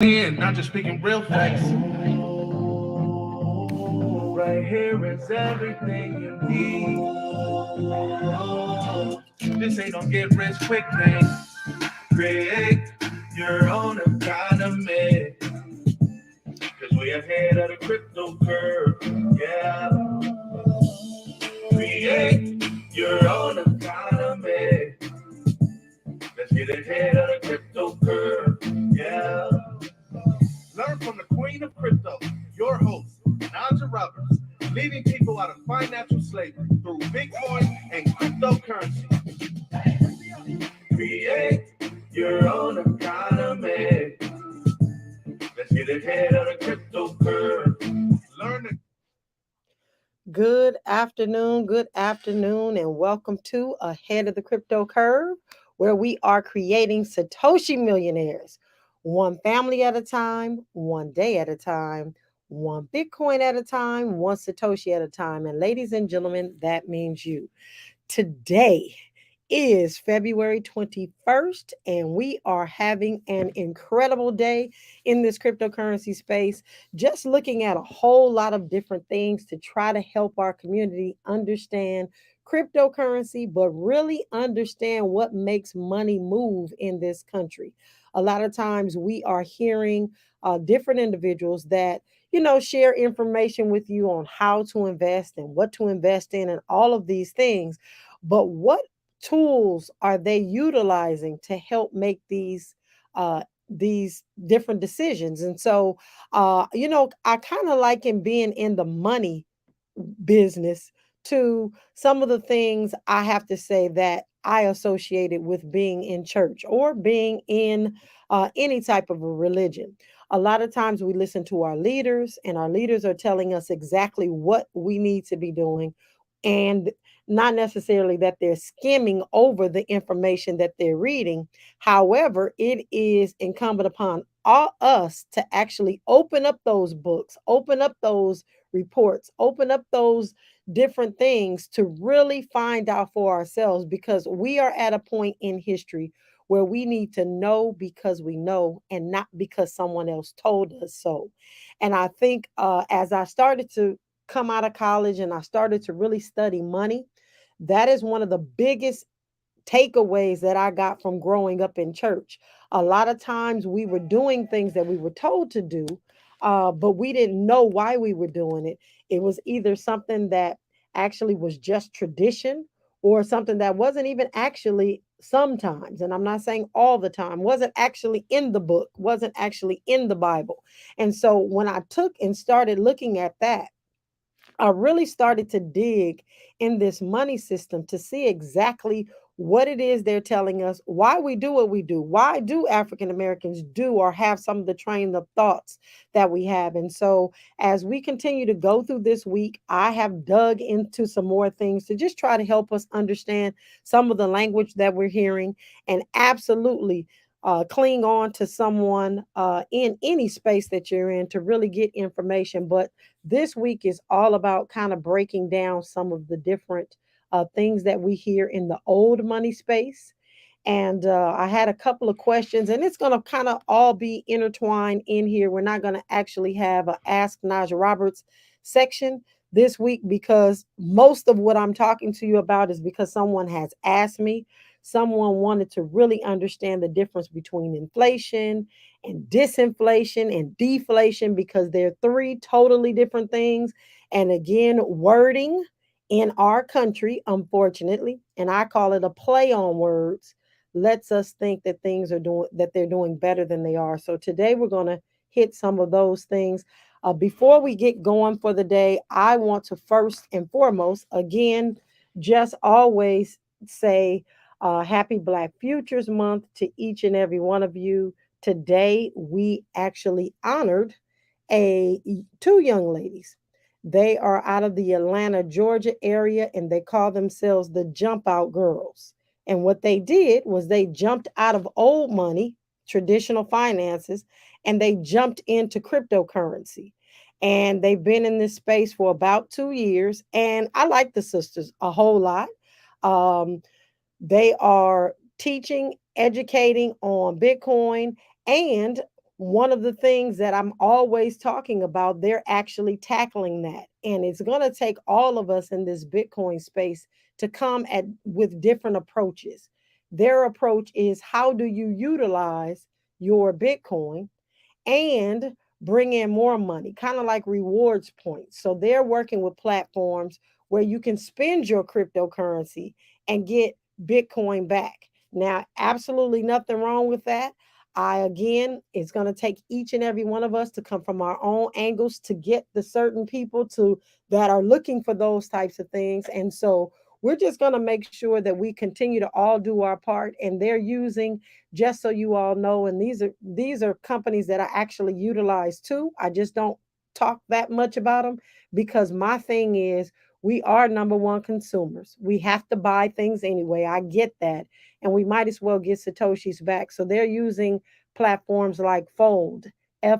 Not just speaking real facts. Right here is everything you need. This ain't no get rich quick thing. Create your own economy. Cause we ahead of the crypto curve. Yeah. Create your own economy. Let's get ahead of the crypto curve. Yeah. Learn from the queen of crypto, your host, Najah Roberts, leading people out of financial slavery through Bitcoin and cryptocurrency. Create your own economy. Let's get ahead of the crypto curve. Learn the good afternoon, and welcome to Ahead of the Crypto Curve, where we are creating Satoshi millionaires, one family at a time, one day at a time, one Bitcoin at a time, one Satoshi at a time. And ladies and gentlemen, that means you. Today is February 21st, and we are having an incredible day in this cryptocurrency space, just looking at a whole lot of different things to try to help our community understand cryptocurrency, but really understand what makes money move in this country. A lot of times we are hearing different individuals that share information with you on how to invest and what to invest in and all of these things. But what tools are they utilizing to help make these different decisions? And so, I kind of like in being in the money business to some of the things I have to say that I associated with being in church or being in any type of a religion. A lot of times we listen to our leaders, and our leaders are telling us exactly what we need to be doing. And not necessarily that they're skimming over the information that they're reading. However, it is incumbent upon all us to actually open up those books, open up those reports, open up those different things to really find out for ourselves, because we are at a point in history where we need to know because we know and not because someone else told us so. And I think as I started to come out of college and I started to really study money, that is one of the biggest takeaways that I got from growing up in church. A lot of times we were doing things that we were told to do, but we didn't know why we were doing it. It was either something that actually was just tradition or something that wasn't even actually sometimes, and I'm not saying all the time, wasn't actually in the book, wasn't actually in the Bible. And so when I took and started looking at that, I really started to dig in this money system to see exactly what it is they're telling us, why we do what we do. Why do African Americans do or have some of the train of thoughts that we have? And so, as we continue to go through this week, I have dug into some more things to just try to help us understand some of the language that we're hearing, and absolutely cling on to someone in any space that you're in to really get information. But this week is all about kind of breaking down some of the different things that we hear in the old money space. And I had a couple of questions, and it's going to kind of all be intertwined in here. We're not going to actually have a Ask Najah Roberts section this week, because most of what I'm talking to you about is because someone has asked me. Someone wanted to really understand the difference between inflation and disinflation and deflation, because they're three totally different things. And again, wording in our country, unfortunately, and I call it a play on words, lets us think that they're doing better than they are. So today we're going to hit some of those things. Before we get going for the day, I want to first and foremost, again, just always say happy Black Futures Month to each and every one of you. Today we actually honored a two young ladies. They are out of the Atlanta, Georgia area, and they call themselves the Jump Out Girls. And what they did was they jumped out of old money, traditional finances, and they jumped into cryptocurrency. And they've been in this space for about 2 years. And I like the sisters a whole lot. Um, they are teaching, educating on Bitcoin, and one of the things that I'm always talking about, they're actually tackling that. And it's going to take all of us in this Bitcoin space to come at with different approaches. Their approach is, how do you utilize your Bitcoin and bring in more money, kind of like rewards points. So they're working with platforms where you can spend your cryptocurrency and get Bitcoin back. Now, absolutely nothing wrong with that. Again, it's going to take each and every one of us to come from our own angles to get the certain people to that are looking for those types of things. And so we're just going to make sure that we continue to all do our part. And they're using, just so you all know, and these are companies that I actually utilize too. I just don't talk that much about them, because my thing is, we are number one consumers. We have to buy things anyway. I get that. And we might as well get Satoshi's back. So they're using platforms like Fold,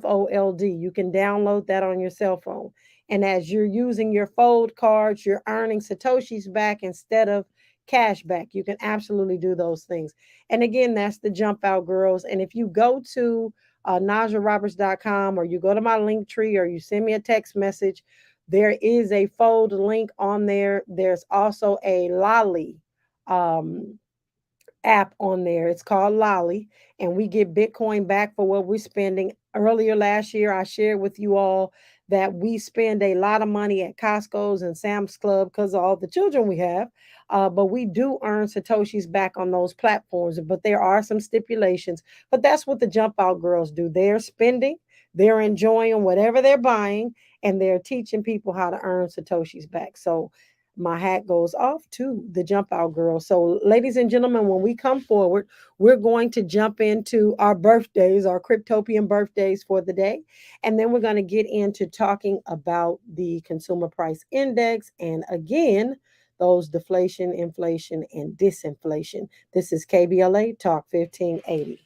Fold. You can download that on your cell phone. And as you're using your Fold cards, you're earning Satoshi's back instead of cash back. You can absolutely do those things. And again, that's the Jump Out Girls. And if you go to NajahRoberts.com, or you go to my link tree, or you send me a text message, there is a Fold link on there. There's also a Lolly um, app on there. It's called Lolly, and we get Bitcoin back for what we're spending. Earlier last year, I shared with you all that we spend a lot of money at Costco's and Sam's Club because of all the children we have. But we do earn Satoshi's back on those platforms. But there are some stipulations. But that's what the Jump Out Girls do. They're spending, they're enjoying whatever they're buying, and they're teaching people how to earn Satoshi's back. So my hat goes off to the Jump Out Girls. So, ladies and gentlemen, when we come forward, we're going to jump into our birthdays, our Cryptopian birthdays for the day. And then we're going to get into talking about the consumer price index. And again, those deflation, inflation, and disinflation. This is KBLA Talk 1580.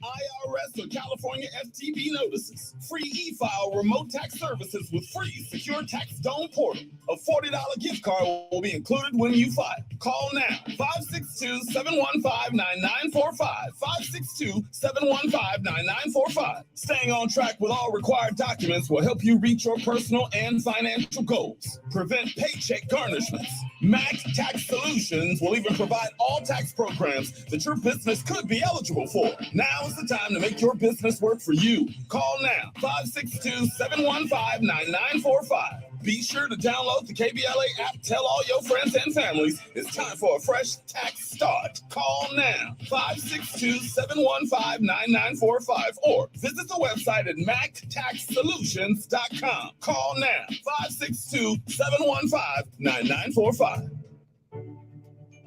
IRS or California California STB notices. Free e-file remote tax services with free secure tax dome portal. A $40 gift card will be included when you file. Call now, 562-715-9945, 562-715-9945. Staying on track with all required documents will help you reach your personal and financial goals. Prevent paycheck garnishments. Max Tax Solutions will even provide all tax programs that your business could be eligible for. Now is the time to make your business work for you. Call now, 562-715-9945. Be sure to download the KBLA app. Tell all your friends and families it's time for a fresh tax start. Call now, 562-715-9945, or visit the website at mactaxsolutions.com. Call now, 562-715-9945.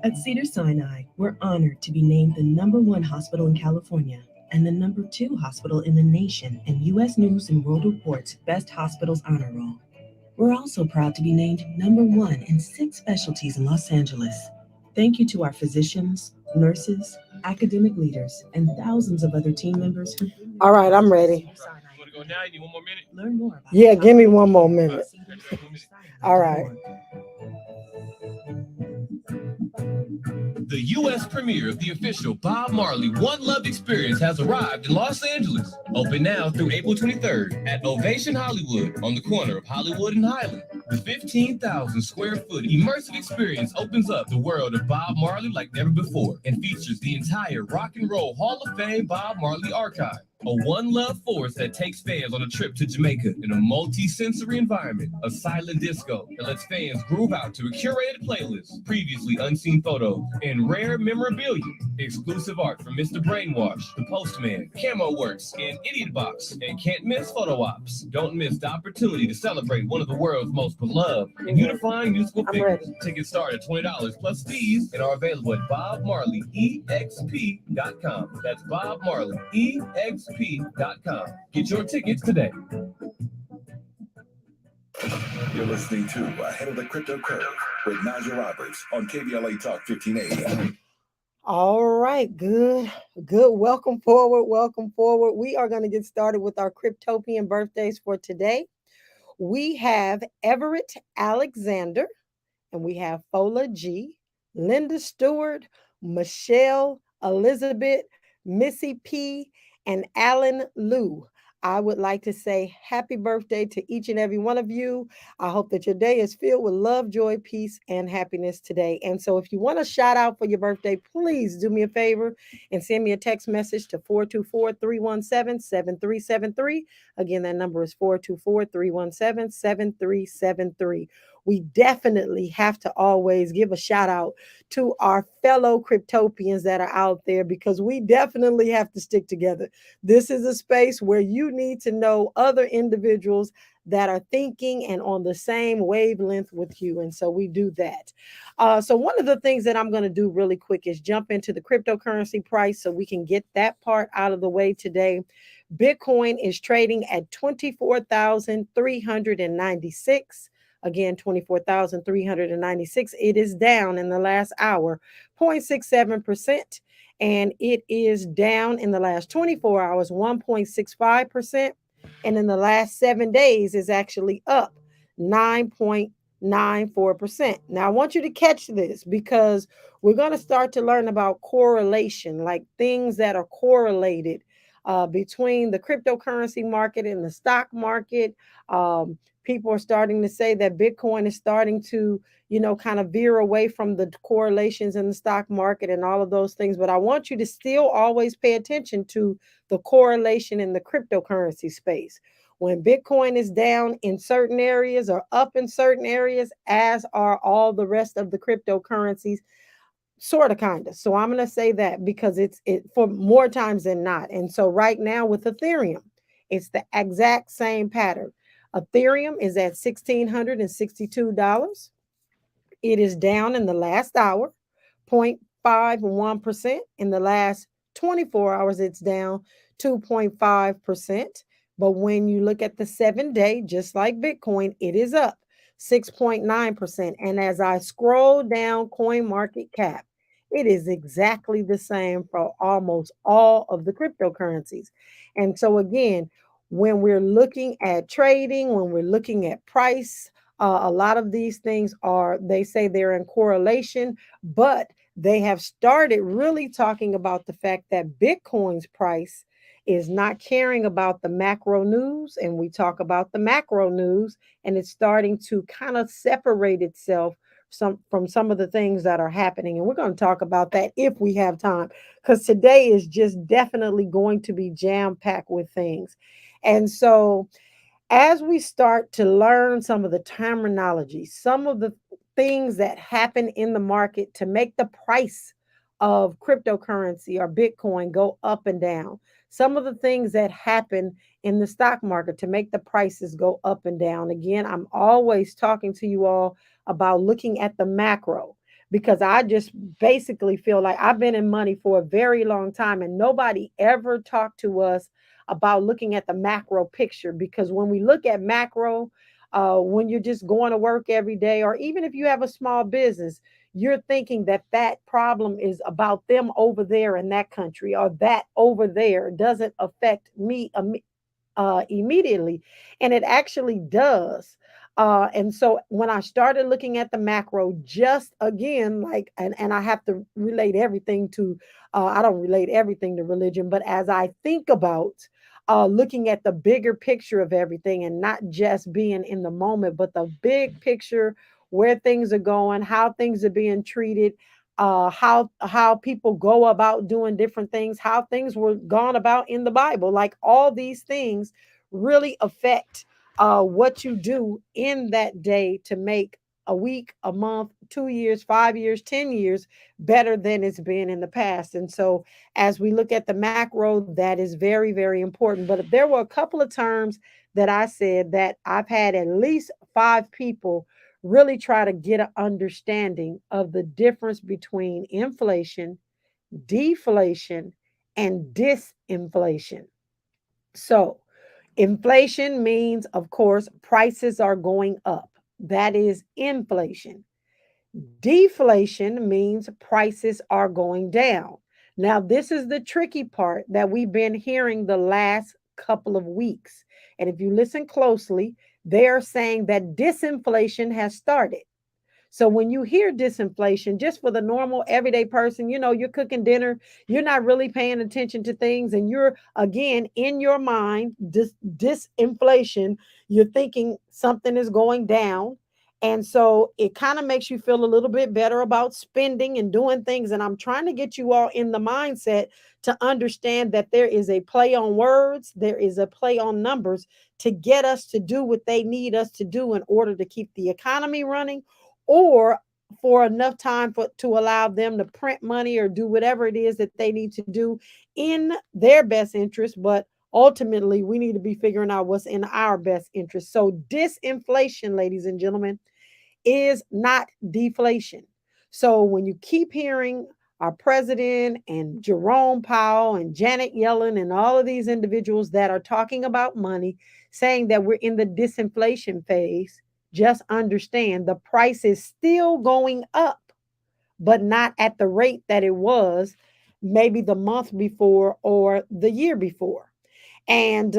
At Cedars-Sinai, we're honored to be named the #1 hospital in California and the #2 hospital in the nation in U.S. News and World Report's Best Hospitals Honor Roll. We're also proud to be named #1 in 6 specialties in Los Angeles. Thank you to our physicians, nurses, academic leaders, and thousands of other team members who... All right, I'm ready. You want to go now? You need one more minute? Learn more about... Yeah, give me one more minute. All right. The U.S. premiere of the official Bob Marley One Love Experience has arrived in Los Angeles. Open now through April 23rd at Ovation Hollywood on the corner of Hollywood and Highland. The 15,000 square foot immersive experience opens up the world of Bob Marley like never before and features the entire Rock and Roll Hall of Fame Bob Marley archive. A One Love force that takes fans on a trip to Jamaica in a multi-sensory environment, a silent disco that lets fans groove out to a curated playlist, previously unseen photos, and rare memorabilia, exclusive art from Mr. Brainwash, The Postman, Camo Works, and Idiot Box, and can't miss photo ops. Don't miss the opportunity to celebrate one of the world's most beloved and unifying musical figures. Tickets start at $20 plus fees and are available at BobMarleyEXP.com. That's BobMarleyEXP.com. Get your tickets today. You're listening to Ahead of the Crypto Curve with Najah Roberts on KBLA Talk 1580. All right, good. Welcome forward. We are going to get started with our Cryptopian birthdays for today. We have Everett Alexander, and we have Fola G, Linda Stewart, Michelle Elizabeth, Missy P, and Alan Lou. I would like to say happy birthday to each and every one of you. I hope that your day is filled with love, joy, peace, and happiness today. And so if you want a shout out for your birthday, please do me a favor and send me a text message to 424-317-7373. Again, that number is 424-317-7373. We definitely have to always give a shout out to our fellow Cryptopians that are out there, because we definitely have to stick together. This is a space where you need to know other individuals that are thinking and on the same wavelength with you. And so we do that. So one of the things that I'm going to do really quick is jump into the cryptocurrency price so we can get that part out of the way today. Bitcoin is trading at 24,396. Again, 24,396. It is down in the last hour, 0.67%. And it is down in the last 24 hours, 1.65%. And in the last 7 days is actually up 9.94%. Now, I want you to catch this, because we're going to start to learn about correlation, like things that are correlated between the cryptocurrency market and the stock market. People are starting to say that Bitcoin is starting to, kind of veer away from the correlations in the stock market and all of those things. But I want you to still always pay attention to the correlation in the cryptocurrency space. When Bitcoin is down in certain areas or up in certain areas, as are all the rest of the cryptocurrencies, sort of, kind of. So I'm going to say that because it's for more times than not. And so right now with Ethereum, it's the exact same pattern. Ethereum is at $1,662. It is down in the last hour, 0.51%. In the last 24 hours, it's down 2.5%. But when you look at the 7-day, just like Bitcoin, it is up 6.9%. And as I scroll down CoinMarketCap, It is exactly the same for almost all of the cryptocurrencies. And so, again, when we're looking at trading, when we're looking at price, a lot of these things are, they say they're in correlation, but they have started really talking about the fact that Bitcoin's price is not caring about the macro news. And we talk about the macro news, and it's starting to kind of separate itself from some of the things that are happening. And we're going to talk about that if we have time, because today is just definitely going to be jam packed with things. And so, as we start to learn some of the terminology, some of the things that happen in the market to make the price of cryptocurrency or Bitcoin go up and down, some of the things that happen in the stock market to make the prices go up and down. Again, I'm always talking to you all about looking at the macro, because I just basically feel like I've been in money for a very long time and nobody ever talked to us about looking at the macro picture. Because when we look at macro, when you're just going to work every day, or even if you have a small business, you're thinking that that problem is about them over there in that country, or that over there doesn't affect me immediately. And it actually does. And so when I started looking at the macro, just again, like, and I have to relate everything to, I don't relate everything to religion, but as I think about looking at the bigger picture of everything and not just being in the moment, but the big picture, where things are going, how things are being treated, how people go about doing different things, how things were gone about in the Bible. Like, all these things really affect what you do in that day to make a week, a month, 2 years, 5 years, 10 years better than it's been in the past. And so, as we look at the macro, that is very, very important. But there were a couple of terms that I said that I've had at least five people really try to get an understanding of the difference between inflation, deflation, and disinflation. So, inflation means, of course, prices are going up. That is inflation. Deflation means prices are going down. Now, this is the tricky part that we've been hearing the last couple of weeks. And if you listen closely, they are saying that disinflation has started. So when you hear disinflation, just for the normal everyday person, you're cooking dinner, you're not really paying attention to things, and you're again in your mind, disinflation, you're thinking something is going down. And so it kind of makes you feel a little bit better about spending and doing things. And I'm trying to get you all in the mindset to understand that there is a play on words, there is a play on numbers to get us to do what they need us to do in order to keep the economy running, or for enough time to allow them to print money or do whatever it is that they need to do in their best interest. But ultimately, we need to be figuring out what's in our best interest. So, disinflation, ladies and gentlemen, is not deflation. So when you keep hearing our president and Jerome Powell and Janet Yellen and all of these individuals that are talking about money, saying that we're in the disinflation phase, just understand the price is still going up, but not at the rate that it was maybe the month before or the year before. And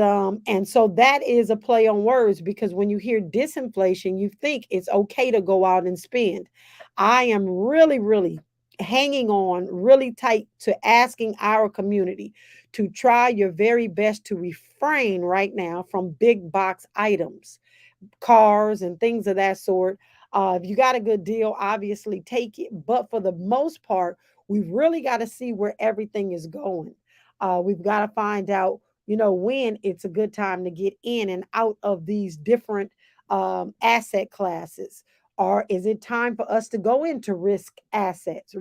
so that is a play on words, because when you hear disinflation, you think it's okay to go out and spend. I am really, really hanging on really tight to asking our community to try your very best to refrain right now from big box items, cars and things of that sort. If you got a good deal, obviously take it. But for the most part, we've really got to see where everything is going. We've got to find out, when it's a good time to get in and out of these different asset classes. Or is it time for us to go into risk assets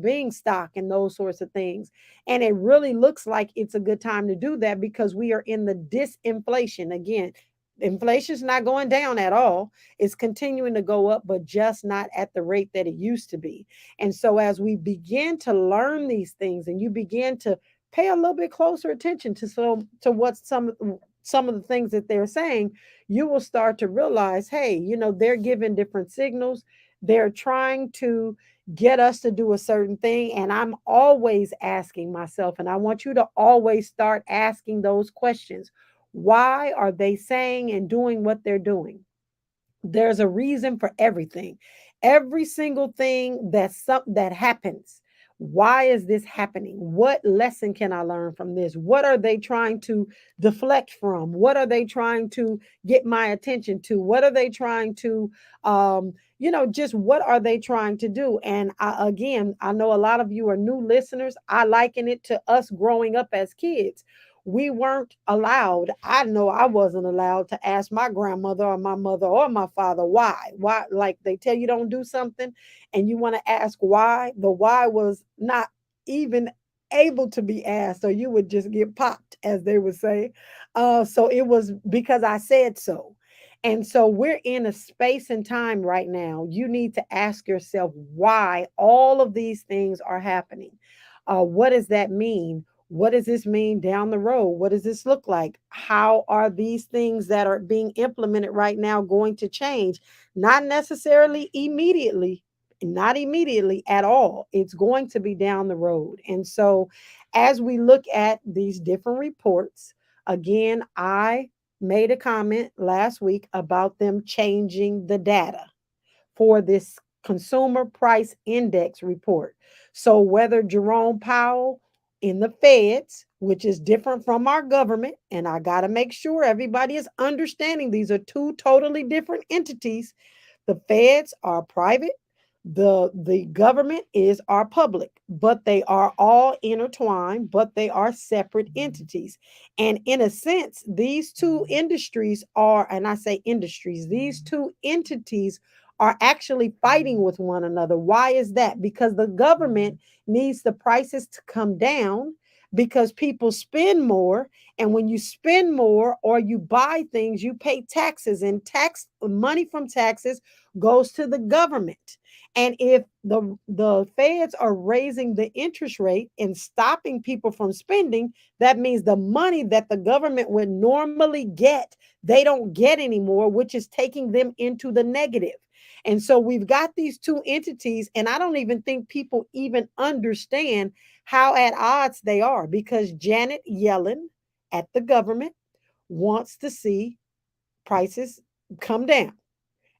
being stock and those sorts of things? And it really looks like it's a good time to do that, because we are in the disinflation again. Inflation's not going down at all. It's continuing to go up, but just not at the rate that it used to be. And so as we begin to learn these things, and you begin to pay a little bit closer attention to what some of the things that they're saying, you will start to realize, hey, they're giving different signals. They're trying to get us to do a certain thing. And I'm always asking myself, and I want you to always start asking those questions. Why are they saying and doing what they're doing? There's a reason for everything. Every single thing that happens. Why is this happening? What lesson can I learn from this? What are they trying to deflect from? What are they trying to get my attention to? What are they trying to just what are they trying to do? And again, I know a lot of you are new listeners. I liken it to us growing up as kids. We weren't allowed, I know I wasn't allowed to ask my grandmother or my mother or my father why, like they tell you don't do something and you want to ask why. The why was not even able to be asked, or you would just get popped, as they would say. So it was because I said so. And so we're in a space and time right now. You need to ask yourself why all of these things are happening. What does that mean? What does this mean down the road? What does this look like? How are these things that are being implemented right now going to change? Not necessarily immediately, not immediately at all. It's going to be down the road. And so, as we look at these different reports, again, I made a comment last week about them changing the data for this consumer price index report. So whether Jerome Powell in the feds, which is different from our government, and I got to make sure everybody is understanding these are two totally different entities. The feds are private, the government is our public, but they are all intertwined, but they are separate entities. And in a sense, these two industries are, and I say industries, these two entities are actually fighting with one another. Why is that? Because the government needs the prices to come down because people spend more. And when you spend more or you buy things, you pay taxes, and tax money from taxes goes to the government. And if the feds are raising the interest rate and stopping people from spending, that means the money that the government would normally get, they don't get anymore, which is taking them into the negative. And so we've got these two entities, and I don't even think people even understand how at odds they are, because Janet Yellen at the government wants to see prices come down,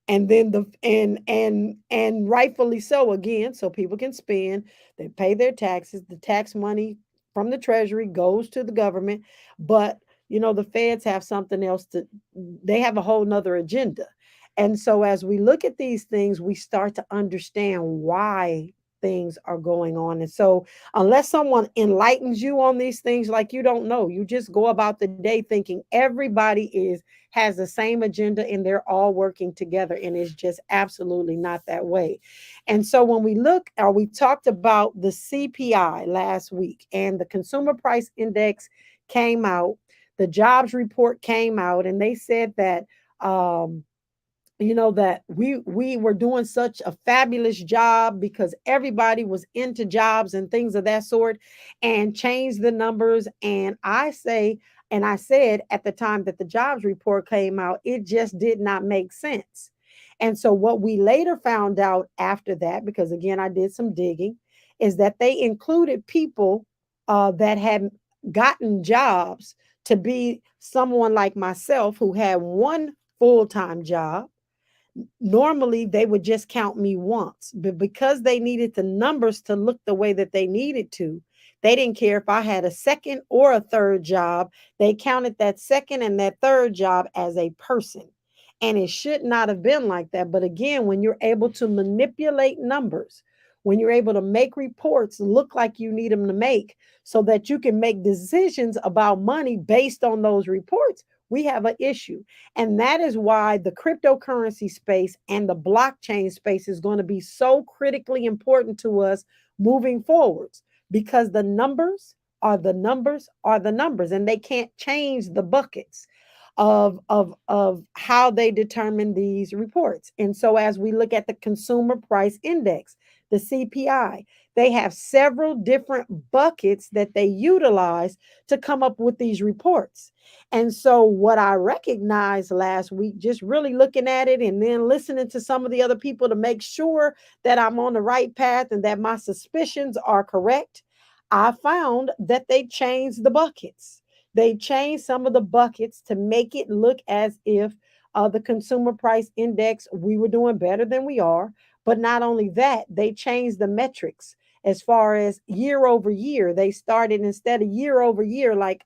and then the and rightfully so, again, so people can spend, they pay their taxes, the tax money from the treasury goes to the government. But the feds have something else to, they have a whole nother agenda. And so as we look at these things, we start to understand why things are going on. And so unless someone enlightens you on these things, like, you don't know, you just go about the day thinking everybody has the same agenda and they're all working together. And it's just absolutely not that way. And so when we look, or we talked about the CPI last week, and the consumer price index came out, the jobs report came out, and they said that that we were doing such a fabulous job because everybody was into jobs and things of that sort, and changed the numbers. And I said at the time that the jobs report came out, it just did not make sense. And so what we later found out after that, because again I did some digging, is that they included people that had gotten jobs, to be someone like myself who had one full-time job. Normally they would just count me once, but because they needed the numbers to look the way that they needed to, they didn't care if I had a second or a third job. They counted that second and that third job as a person. And it should not have been like that. But again, when you're able to manipulate numbers, when you're able to make reports look like you need them to make, so that you can make decisions about money based on those reports, we have an issue. And that is why the cryptocurrency space and the blockchain space is going to be so critically important to us moving forwards, because the numbers are the numbers are the numbers, and they can't change the buckets. of how they determine these reports. And so as we look at the consumer price index, the CPI, they have several different buckets that they utilize to come up with these reports. And so what I recognized last week, just really looking at it and then listening to some of the other people to make sure that I'm on the right path and that my suspicions are correct, I found that they changed the buckets. They changed some of the buckets to make it look as if the consumer price index, we were doing better than we are. But not only that, they changed the metrics as far as year over year. They started instead of year over year, like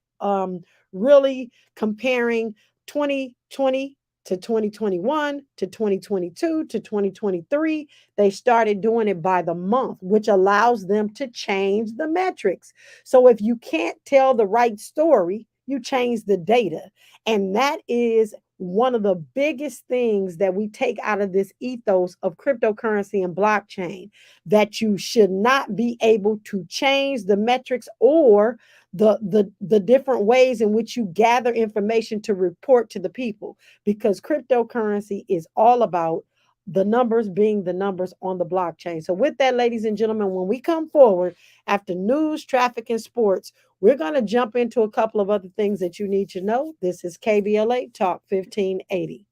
really comparing 2020 to 2021 to 2022 to 2023. They started doing it by the month, which allows them to change the metrics. So if you can't tell the right story, you change the data. And that is one of the biggest things that we take out of this ethos of cryptocurrency and blockchain, that you should not be able to change the metrics or the different ways in which you gather information to report to the people, because cryptocurrency is all about the numbers being the numbers on the blockchain. So with that, ladies and gentlemen, when we come forward after news, traffic, and sports, we're going to jump into a couple of other things that you need to know. This is KBLA Talk 1580.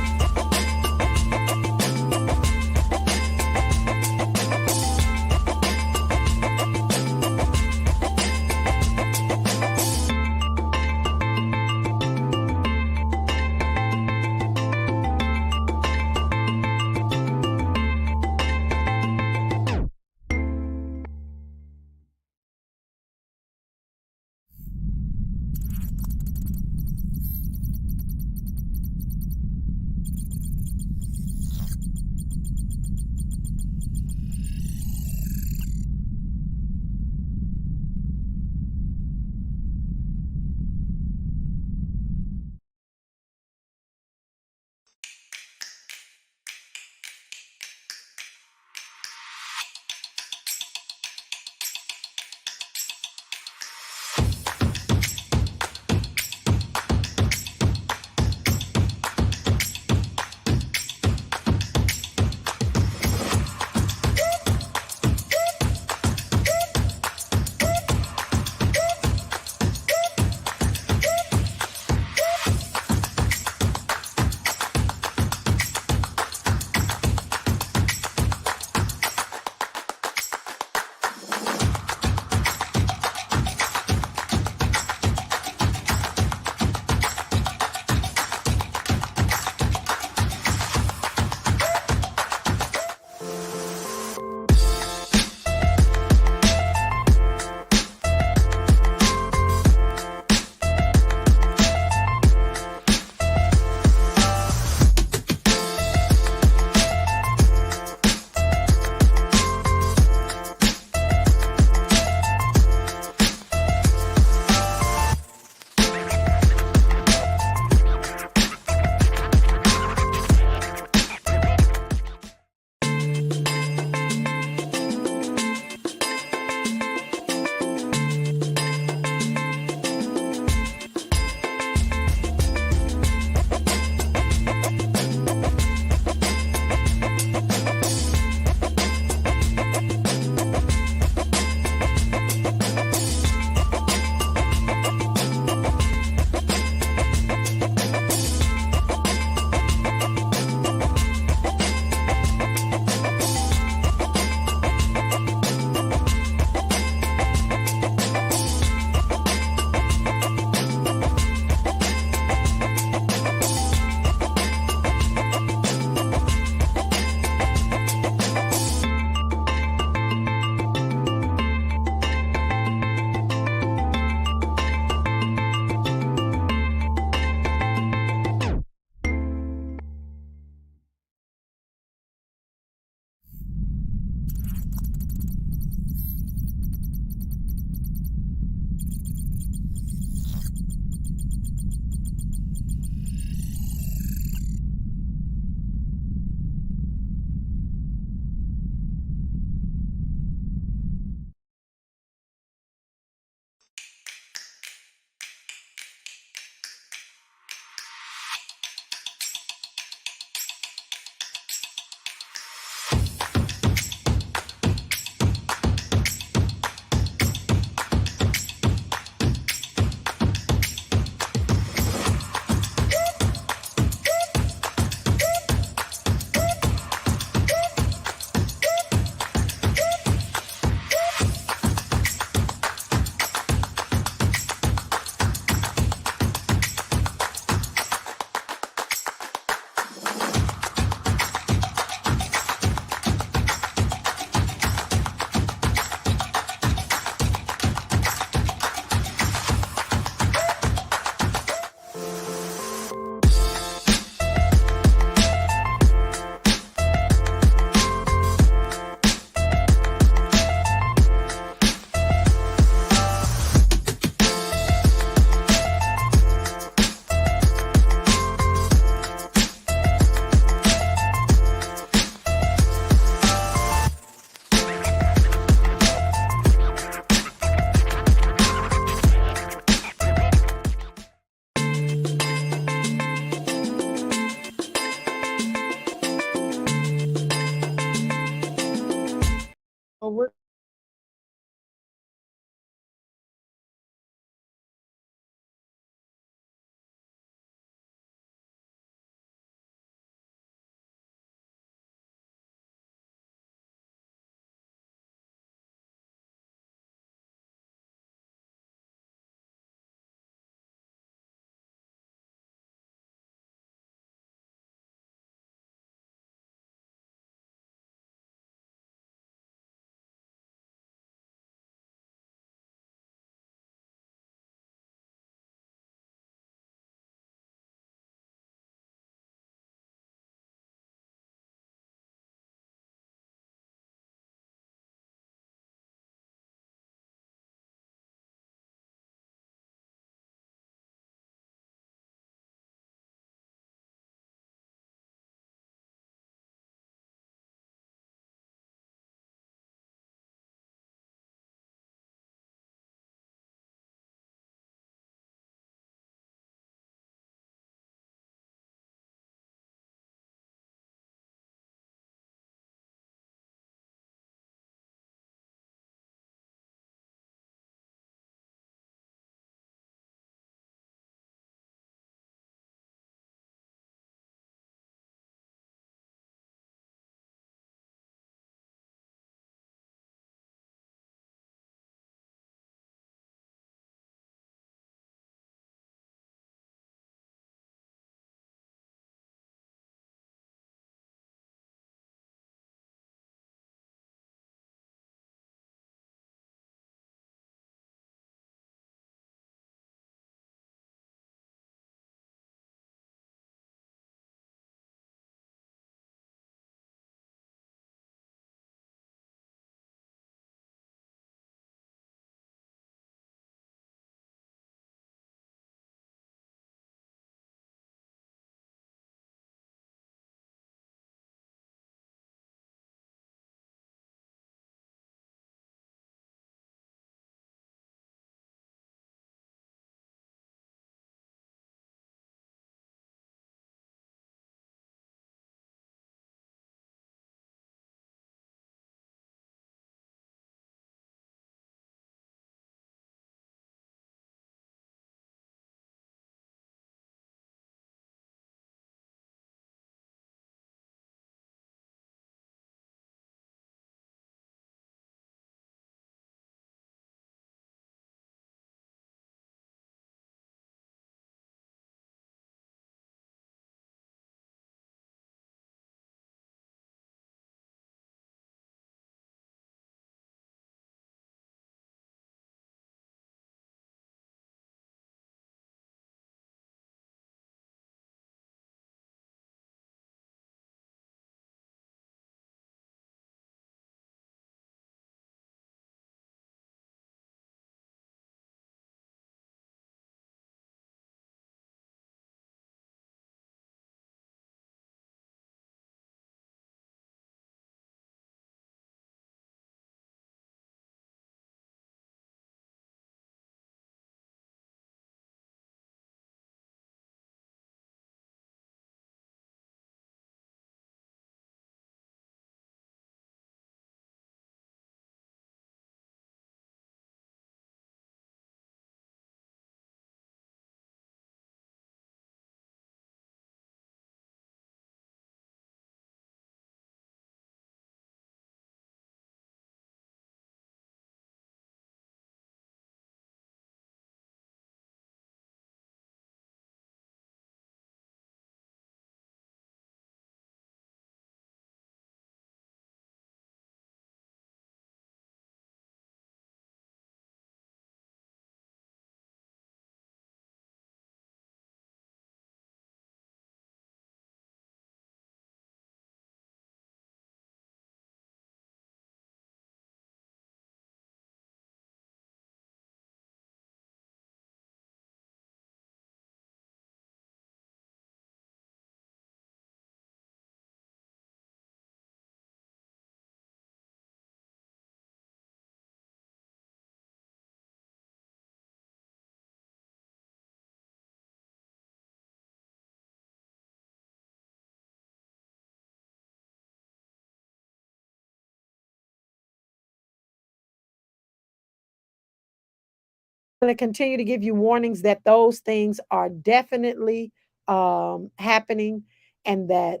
going to continue to give you warnings that those things are definitely happening, and that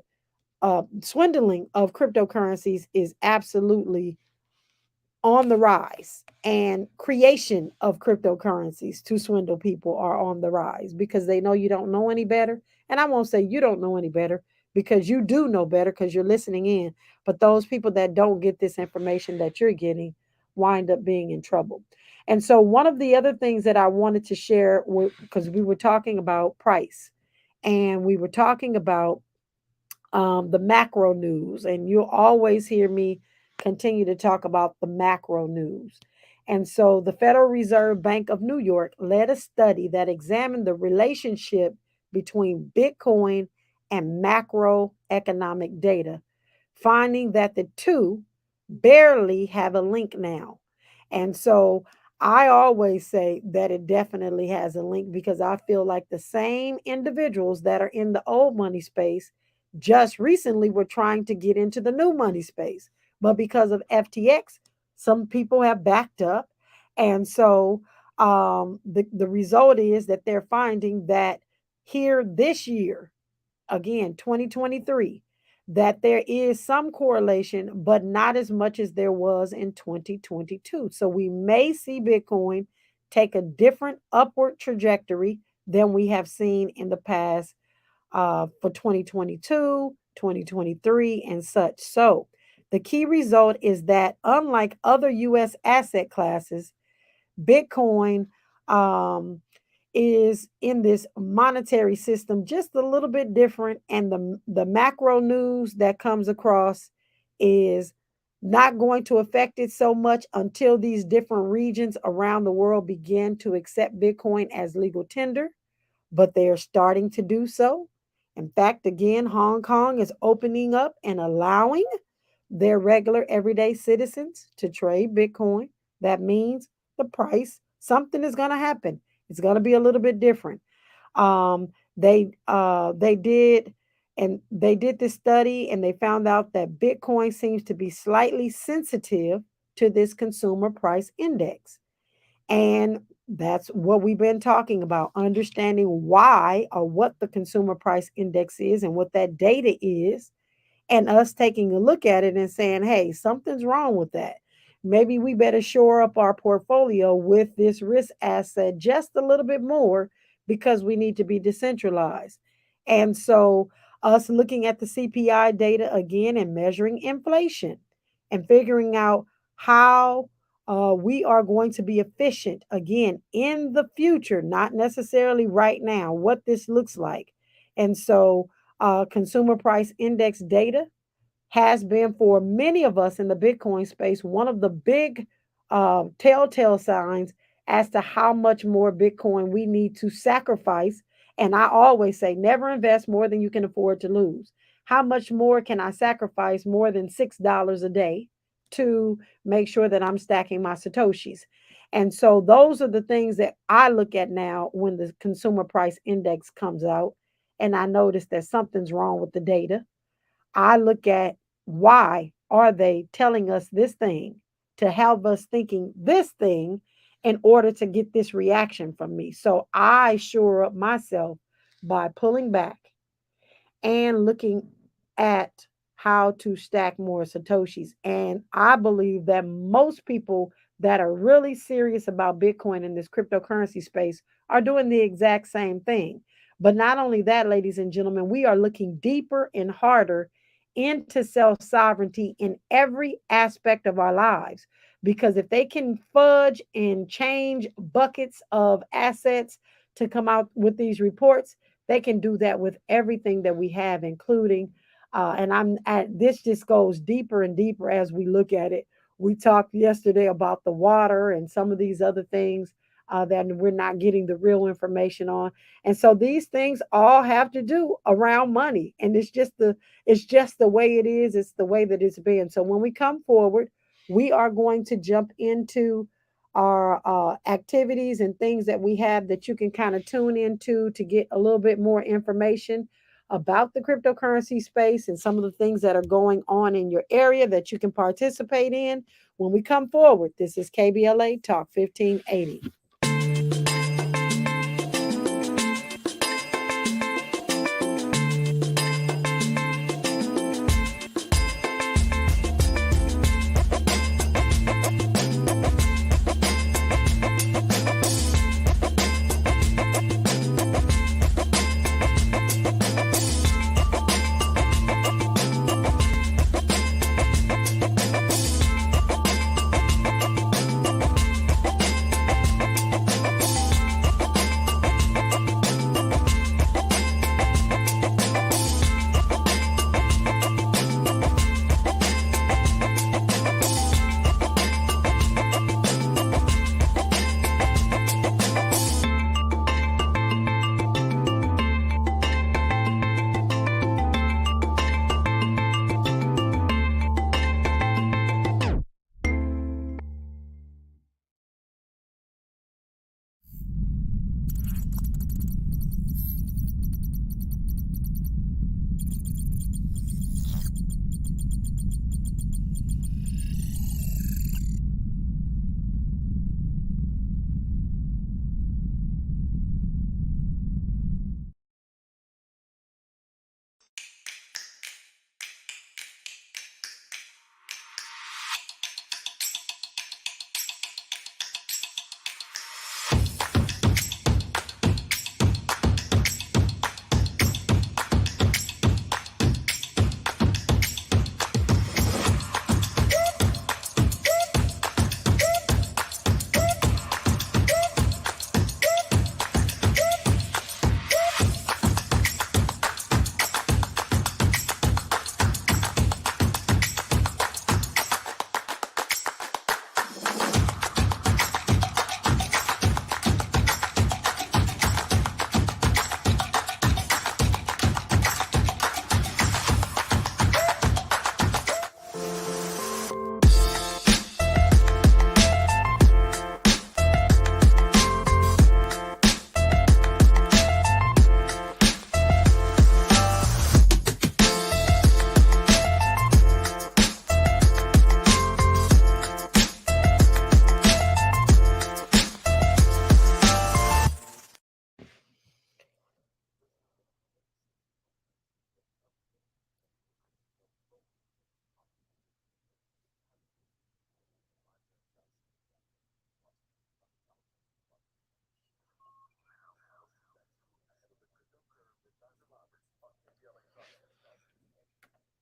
swindling of cryptocurrencies is absolutely on the rise, and creation of cryptocurrencies to swindle people are on the rise because they know you don't know any better. And I won't say you don't know any better, because you do know better because you're listening in. But those people that don't get this information that you're getting wind up being in trouble. And so, one of the other things that I wanted to share, because we were talking about price, and we were talking about the macro news, and you'll always hear me continue to talk about the macro news. And so, the Federal Reserve Bank of New York led a study that examined the relationship between Bitcoin and macroeconomic data, finding that the two barely have a link now. And so, I always say that it definitely has a link, because I feel like the same individuals that are in the old money space just recently were trying to get into the new money space. But because of FTX, some people have backed up. And so the result is that they're finding that here this year, again, 2023, that there is some correlation, but not as much as there was in 2022. So we may see Bitcoin take a different upward trajectory than we have seen in the past for 2022, 2023, and such. So the key result is that unlike other US asset classes, Bitcoin um, is in this monetary system just a little bit different. And the macro news that comes across is not going to affect it so much until these different regions around the world begin to accept Bitcoin as legal tender, but they are starting to do so. In fact, again, Hong Kong is opening up and allowing their regular everyday citizens to trade Bitcoin. That means the price, something is going to happen. It's going to be a little bit different. Um, they did, and they did this study, and they found out that Bitcoin seems to be slightly sensitive to this consumer price index. And that's what we've been talking about, understanding why, or what the consumer price index is and what that data is, and us taking a look at it and saying, hey, something's wrong with that. Maybe we better shore up our portfolio with this risk asset just a little bit more, because we need to be decentralized. And so, us looking at the CPI data again and measuring inflation and figuring out how we are going to be efficient again in the future, not necessarily right now, what this looks like. And so, consumer price index data has been, for many of us in the Bitcoin space, one of the big telltale signs as to how much more Bitcoin we need to sacrifice. And I always say, never invest more than you can afford to lose. How much more can I sacrifice more than $6 a day to make sure that I'm stacking my Satoshis? And so those are the things that I look at now when the consumer price index comes out, and I notice that something's wrong with the data. I look at, why are they telling us this thing to have us thinking this thing in order to get this reaction from me? So I shore up myself by pulling back and looking at how to stack more Satoshis. And I believe that most people that are really serious about Bitcoin in this cryptocurrency space are doing the exact same thing. But not only that, ladies and gentlemen, we are looking deeper and harder into self sovereignty in every aspect of our lives. Because if they can fudge and change buckets of assets to come out with these reports, they can do that with everything that we have, including, and I'm at this just goes deeper and deeper as we look at it. We talked yesterday about the water and some of these other things that we're not getting the real information on. And so these things all have to do around money. And it's just the way it is. It's the way that it's been. So when we come forward, we are going to jump into our activities and things that we have that you can kind of tune into to get a little bit more information about the cryptocurrency space and some of the things that are going on in your area that you can participate in when we come forward. This is KBLA Talk 1580.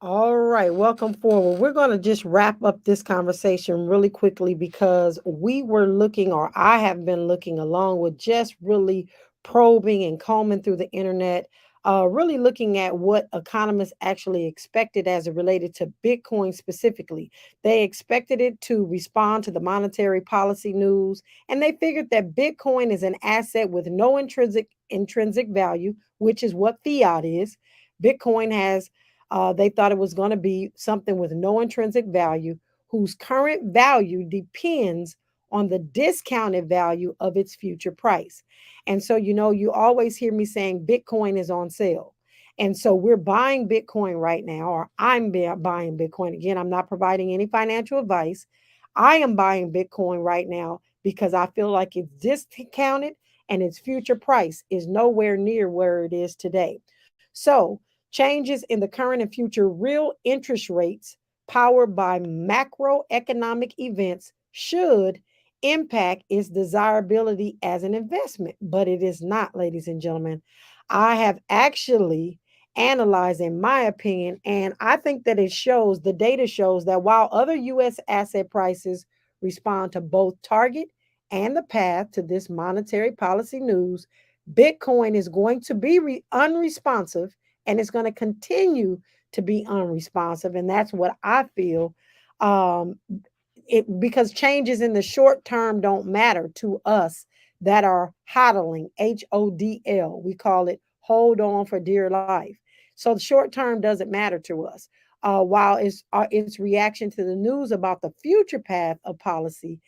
All right, welcome forward. We're going to just wrap up this conversation really quickly because we were looking, or I have been looking, along with just really probing and combing through the internet, really looking at what economists actually expected as it related to Bitcoin specifically. They expected it to respond to the monetary policy news, and they figured that Bitcoin is an asset with no intrinsic value, which is what fiat is. Bitcoin has they thought it was going to be something with no intrinsic value, whose current value depends on the discounted value of its future price. And so, you always hear me saying Bitcoin is on sale. And so we're buying Bitcoin right now, or buying Bitcoin. Again, I'm not providing any financial advice. I am buying Bitcoin right now because I feel like it's discounted and its future price is nowhere near where it is today. So, changes in the current and future real interest rates powered by macroeconomic events should impact its desirability as an investment, but it is not, ladies and gentlemen. I have actually analyzed, in my opinion, and I think that the data shows that while other U.S. asset prices respond to both target and the path to this monetary policy news, Bitcoin is going to be unresponsive, and it's going to continue to be unresponsive. And that's what I feel. Um, because changes in the short term don't matter to us that are hodling, HODL. We call it hold on for dear life. So the short term doesn't matter to us. While its reaction to the news about the future path of policy,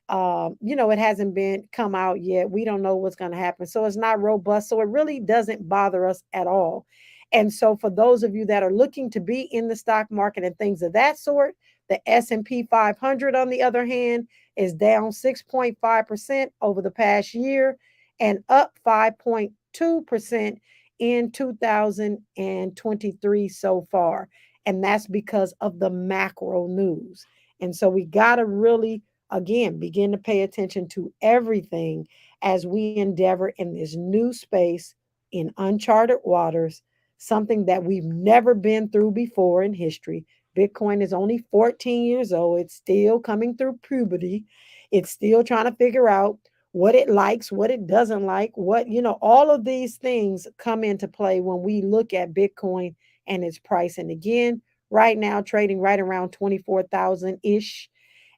it hasn't been come out yet. We don't know what's going to happen. So it's not robust. So it really doesn't bother us at all. And so for those of you that are looking to be in the stock market and things of that sort, the S&P 500, on the other hand, is down 6.5% over the past year and up 5.2% in 2023 so far. And that's because of the macro news. And so we got to really, again, begin to pay attention to everything as we endeavor in this new space in uncharted waters, something that we've never been through before in history. Bitcoin is only 14 years old. It's still coming through puberty. It's still trying to figure out what it likes, what it doesn't like, all of these things come into play when we look at Bitcoin and its price. And again, right now, trading right around 24,000 ish.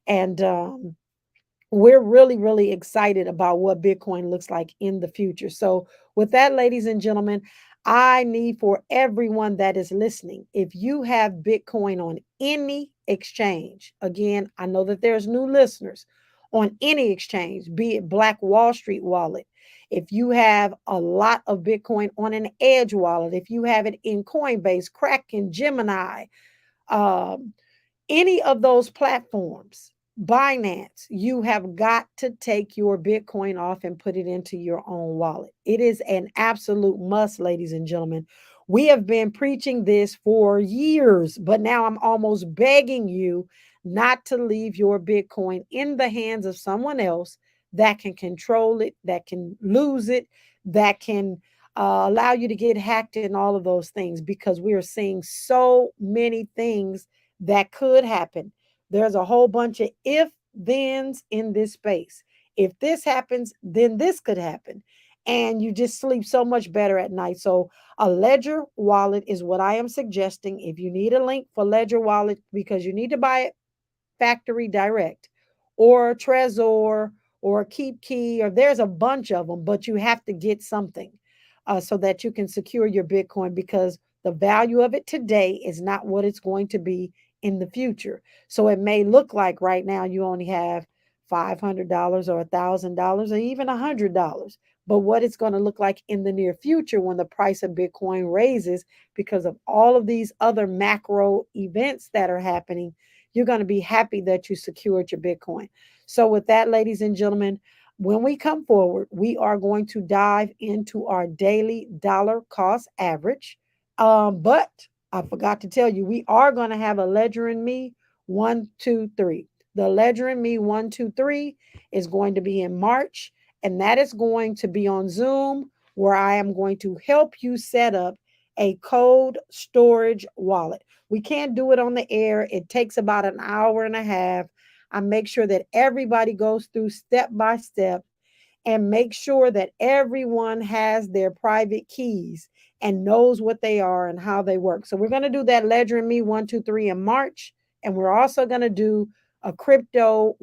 And we're really, really excited about what Bitcoin looks like in the future. So, with that, ladies and gentlemen, I need for everyone that is listening, if you have Bitcoin on any exchange, again, I know that there's new listeners on any exchange, be it Black Wall Street wallet. If you have a lot of Bitcoin on an Edge wallet, if you have it in Coinbase, Kraken, Gemini, um, any of those platforms, Binance, you have got to take your Bitcoin off and put it into your own wallet. It is an absolute must, ladies and gentlemen. We have been preaching this for years, but now I'm almost begging you not to leave your Bitcoin in the hands of someone else that can control it, that can lose it, that can allow you to get hacked and all of those things, because we are seeing so many things that could happen. There's a whole bunch of if thens in this space. If this happens, then this could happen. And you just sleep so much better at night. So, a Ledger wallet is what I am suggesting. If you need a link for Ledger wallet, because you need to buy it factory direct or Trezor or Keep Key, or there's a bunch of them, but you have to get something so that you can secure your Bitcoin, because the value of it today is not what it's going to be in the future. So it may look like right now you only have $500 or $1,000 or even $100. But what it's going to look like in the near future when the price of Bitcoin raises because of all of these other macro events that are happening, you're going to be happy that you secured your Bitcoin. So, with that, ladies and gentlemen, when we come forward, we are going to dive into our daily dollar cost average. But I forgot to tell you, we are going to have a Ledger and Me 123. The Ledger and Me 123 is going to be in March, and that is going to be on Zoom, where I am going to help you set up a cold storage wallet. We can't do it on the air. It takes about an hour and a half. I make sure that everybody goes through step by step and make sure that everyone has their private keys and knows what they are and how they work. So we're going to do that Ledger and Me 123 in March, and we're also going to do a crypto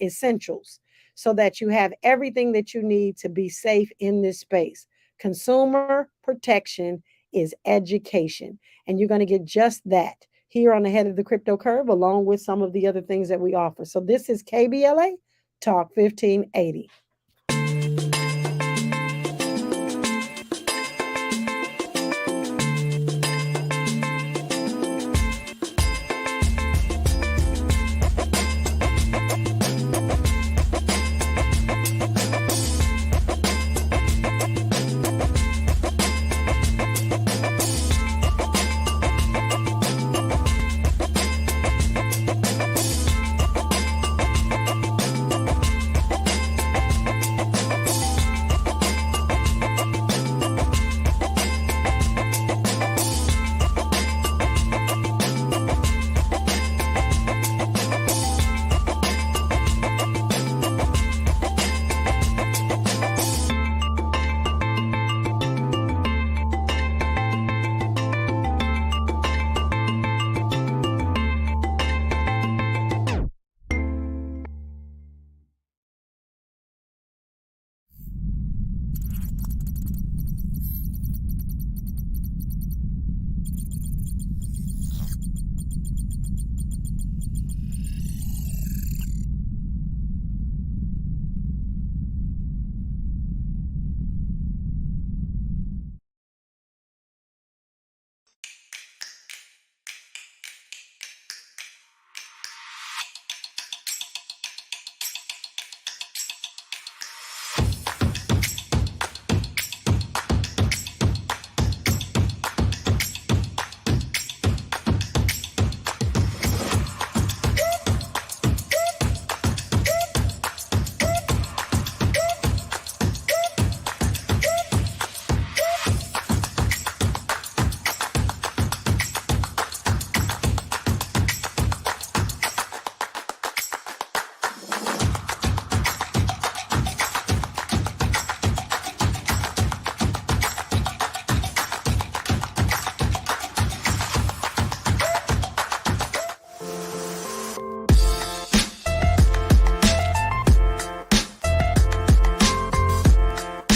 essentials so that you have everything that you need to be safe in this space. Consumer protection is education, and you're going to get just that here on the Head of the Crypto Curve, along with some of the other things that we offer. So this is KBLA Talk 1580.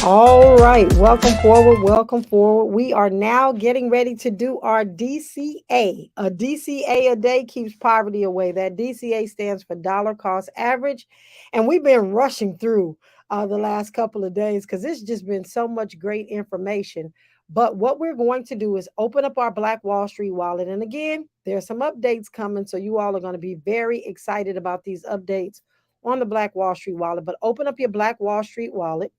All right, welcome forward, welcome forward. We are now getting ready to do our DCA. A DCA a day keeps poverty away. That DCA stands for dollar cost average. And we've been rushing through the last couple of days because it's just been so much great information. But what we're going to do is open up our Black Wall Street wallet. And again, there's some updates coming. So you all are going to be very excited about these updates on the Black Wall Street wallet. But open up your Black Wall Street wallet,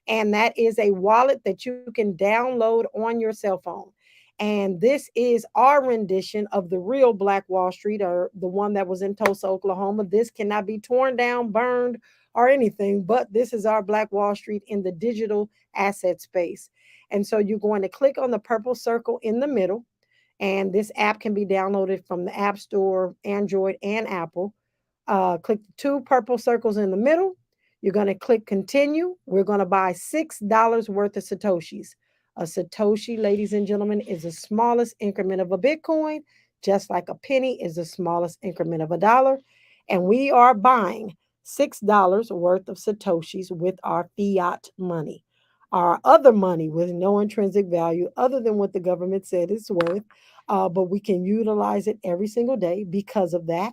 and that is a wallet that you can download on your cell phone. And this is our rendition of the real Black Wall Street, or the one that was in Tulsa, Oklahoma. This cannot be torn down, burned, or anything, but this is our Black Wall Street in the digital asset space. And so you're going to click on the purple circle in the middle, and this app can be downloaded from the App Store, Android, and Apple. Click the two purple circles in the middle. You're going to click continue. We're going to buy $6 worth of Satoshis. A Satoshi, ladies and gentlemen, is the smallest increment of a Bitcoin, just like a penny is the smallest increment of a dollar. And we are buying $6 worth of Satoshis with our fiat money. Our other money with no intrinsic value other than what the government said it's worth, but we can utilize it every single day because of that.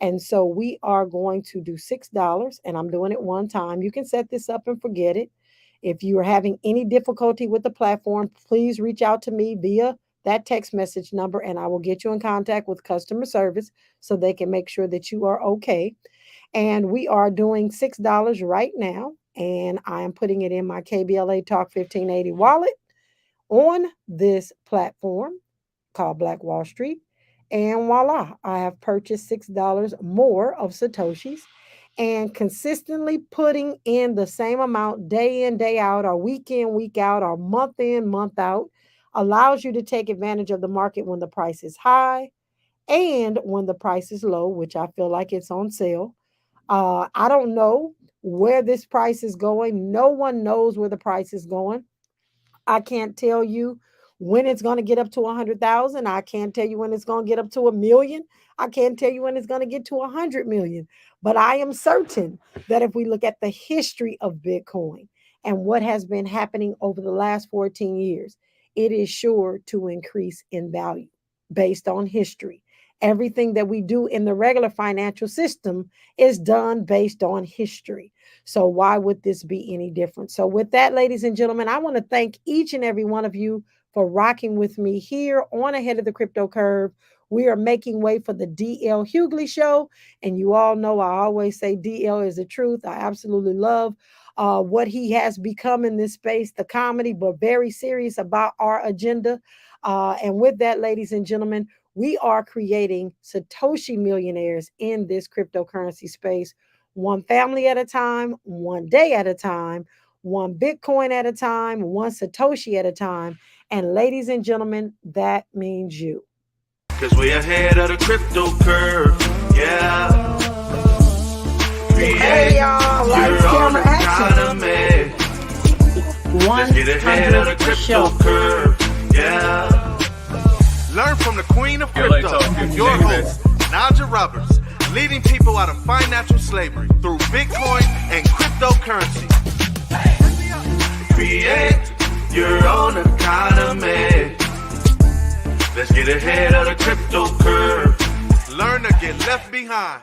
And so we are going to do $6, and I'm doing it one time. You can set this up and forget it. If you are having any difficulty with the platform, please reach out to me via that text message number, and I will get you in contact with customer service so they can make sure that you are okay. And we are doing $6 right now, and I am putting it in my KBLA Talk 1580 wallet on this platform called Black Wall Street. And voila, I have purchased $6 more of Satoshis, and consistently putting in the same amount day in, day out, or week in, week out, or month in, month out. allows you to take advantage of the market when the price is high and when the price is low, which I feel like it's on sale. I don't know where this price is going. No one knows where the price is going. I can't tell you when it's going to get up to 100,000. I can't tell you when it's going to get up to 1 million. I can't tell you when it's going to get to 100 million. But I am certain that if we look at the history of Bitcoin and what has been happening over the last 14 years, it is sure to increase in value based on history. Everything that we do in the regular financial system is done based on history. So why would this be any different? So with that, ladies and gentlemen, I want to thank each and every one of you for rocking with me here on Ahead of the Crypto Curve. We are making way for the DL Hughley Show. And you all know I always say DL is the truth. I absolutely love what he has become in this space, the comedy, but very serious about our agenda. And with that, ladies and gentlemen, we are creating Satoshi millionaires in this cryptocurrency space, one family at a time, one day at a time, one Bitcoin at a time, one Satoshi at a time. And ladies and gentlemen, that means you. Cause we ahead of the crypto curve, yeah. Hey y'all, lights, camera, action. Let's get ahead of the crypto curve, yeah. Learn from the queen of crypto, your host, Najah Roberts, leading people out of financial slavery through Bitcoin and cryptocurrency. Create your own economy. Let's get ahead of the crypto curve. Learn to get left behind.